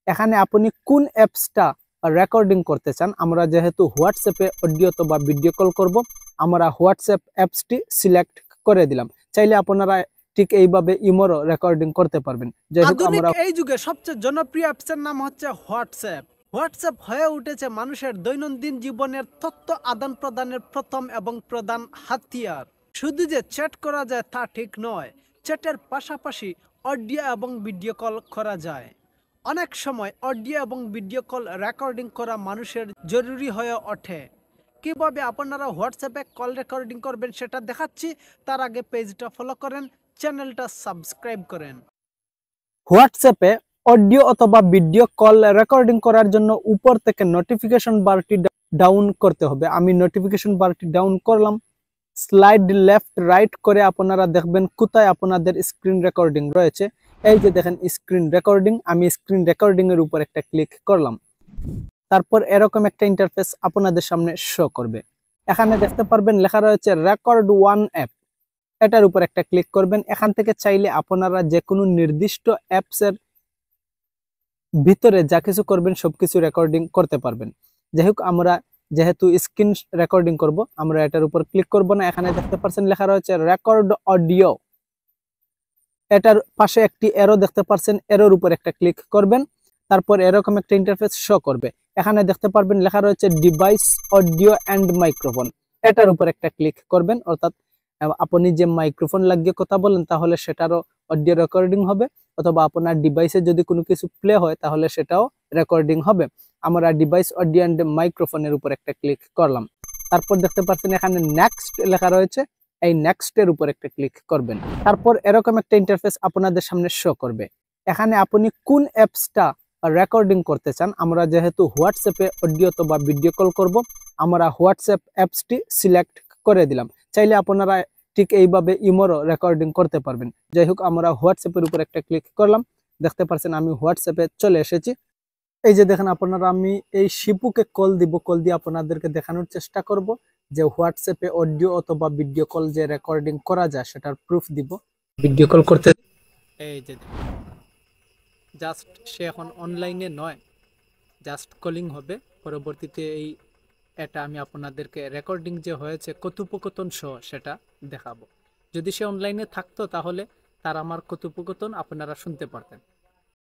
এখানে আপনি কোন অ্যাপসটা রেকর্ডিং করতে চান। আমরা যেহেতু হোয়াটসঅ্যাপে অডিও অথবা ভিডিও কল করব, আমরা হোয়াটসঅ্যাপ অ্যাপসটি সিলেক্ট করে দিলাম। চাইলে আপনারা ঠিক এইভাবে ইমোরও রেকর্ডিং করতে পারবেন। যাই হোক, আধুনিক আমরা এই যুগে সবচেয়ে জনপ্রিয় অ্যাপসের নাম হচ্ছে হোয়াটসঅ্যাপ। হোয়াটসঅ্যাপ হয়ে উঠেছে মানুষের দৈনন্দিন জীবনের তথ্য আদান প্রদানের প্রথম এবং প্রধান হাতিয়ার। শুধু যে চ্যাট করা যায় তা ঠিক নয়, চ্যাটের পাশাপাশি অডিও এবং ভিডিও কল করা যায়। অনেক সময় অডিও এবং ভিডিও কল রেকর্ডিং করা মানুষের জরুরি হয়ে ওঠে। কিভাবে আপনারা হোয়াটসঅ্যাপে কল রেকর্ডিং করবেন সেটা দেখাচ্ছি। তার আগে পেজটা ফলো করেন, চ্যানেলটা সাবস্ক্রাইব করেন। হোয়াটসঅ্যাপে অডিও অথবা ভিডিও কল রেকর্ডিং করার জন্য উপর থেকে নোটিফিকেশন বারটি ডাউন করতে হবে। আমি নোটিফিকেশন বারটি ডাউন করলাম। স্লাইড লেফট রাইট করে আপনারা দেখবেন কোথায় আপনাদের স্ক্রিন রেকর্ডিং রয়েছে। এই যে দেখেন স্ক্রিন রেকর্ডিং, আমি স্ক্রিন রেকর্ডিং এর উপর একটা ক্লিক করলাম। তারপর এরকম একটা ইন্টারফেস আপনাদের সামনে শো করবে। এখানে দেখতে পারবেন লেখা রয়েছে রেকর্ড ওয়ান অ্যাপ। এটার উপর একটা ক্লিক করবেন। এখান থেকে চাইলে আপনারা যে কোনো নির্দিষ্ট অ্যাপসের ভিতরে যা কিছু করবেন সবকিছু রেকর্ডিং করতে পারবেন। যাই হোক, আমরা যেহেতু স্ক্রিন রেকর্ডিং করব, আমরা এটার উপর ক্লিক করব না। এখানে দেখতে পাচ্ছেন লেখা রয়েছে রেকর্ড অডিও। এটার পাশে একটি এরো দেখতে পাচ্ছেন, এরোর উপর একটা ক্লিক করবেন। তারপর এরকম একটা ইন্টারফেস শো করবে। এখানে দেখতে পারবেন লেখা রয়েছে ডিভাইস অডিও অ্যান্ড মাইক্রোফোন। এটার উপর একটা ক্লিক করবেন, অর্থাৎ আপনি যে মাইক্রোফোন লাগিয়ে কথা বলেন তাহলে সেটারও অডিও রেকর্ডিং হবে, অথবা আপনার ডিভাইসে যদি কোনো কিছু প্লে হয় তাহলে সেটাও রেকর্ডিং হবে। আমরা ডিভাইস অডিও অ্যান্ড মাইক্রোফোনের উপর একটা ক্লিক করলাম। তারপর দেখতে পাচ্ছেন এখানে নেক্সট লেখা রয়েছে, এই নেক্সট এর উপর একটা ক্লিক করবেন। তারপর এরকম একটা ইন্টারফেস আপনাদের সামনে শো করবে। এখানে আপনি কোন অ্যাপসটা রেকর্ডিং করতে চান। আমরা যেহেতু হোয়াটসঅ্যাপে অডিও অথবা ভিডিও কল করব, আমরা হোয়াটসঅ্যাপ অ্যাপসটি সিলেক্ট করে দিলাম। চাইলে আপনারা ঠিক এইভাবে ইমোরও রেকর্ডিং করতে পারবেন। যাই হোক, আমরা হোয়াটসঅ্যাপের উপর একটা ক্লিক করলাম। দেখতে পাচ্ছেন আমি হোয়াটসঅ্যাপে চলে এসেছি। এই যে দেখেন আপনারা, আমি এই শিপুকে কল দিব, কল দিয়ে আপনাদেরকে দেখানোর চেষ্টা করব যে হোয়াটসঅ্যাপে অডিও অথবা ভিডিও কল যে রেকর্ডিং করা যায় সেটার প্রুফ দিব। ভিডিও কল করতে এই যে জাস্ট সে এখন অনলাইনে নয়, জাস্ট কলিং হবে। পরবর্তীতে এটা আমি আপনাদেরকে রেকর্ডিং যে হয়েছে কথোপকথন সহ সেটা দেখাবো। যদি সে অনলাইনে থাকতো তাহলে তার আমার কথোপকথন আপনারা শুনতে পারতেন।